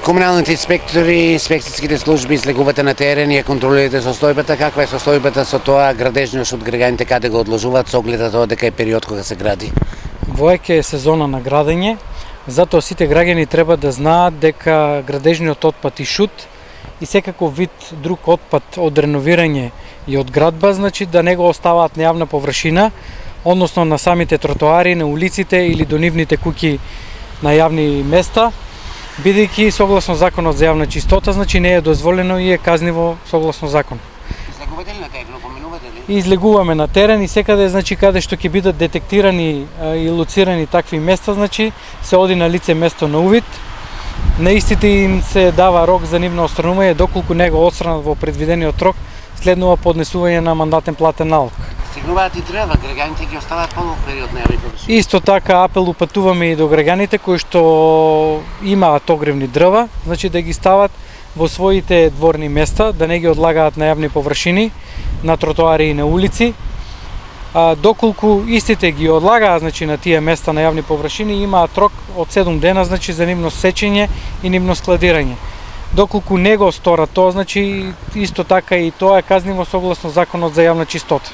Комуналните инспектори, инспекцијските служби излегувате на терен и ја контролирате состојбата. Каква е состојбата со тоа градежниот од граѓаните каде го одложуваат со оглед на тоа дека е период кога се гради? Воеќе е сезона на градење, затоа сите граѓани треба да знаат дека градежниот отпад и шут и секаков вид друг отпад од реновирање и од градба, значи да не го оставаат на јавна површина, односно на самите тротоари, на улиците или до нивните куќи на јавни места, бидејќи согласно законот за јавна чистота, значи не е дозволено и е казниво согласно закон. Излегувате ли на терен, поминувате ли? Излегуваме на терен и секаде, значи каде што ќе бидат детектирани и лоцирани такви места, значи се оди на лице место на увид. На истите им се дава рок за нивно отстранување, доколку не го отстранат во предвидениот рок, следнува поднесување на мандатен платен налог. Стигнуваат и дрва, граѓаните ги оставаат подолг период на јавни површини. Исто така апел упатуваме и до граѓаните кои што имаат огревни дрва, значи да ги стават во своите дворни места, да не ги одлагаат на јавни површини, на тротоари и на улици. Доколку истите ги одлагаат, значи на тие места на јавни површини, имаат рок од 7 дена, значи за нивно сечење и нивно складирање. Доколку не го сторат тоа, значи исто така и тоа е казниво согласно законот за јавна чистота.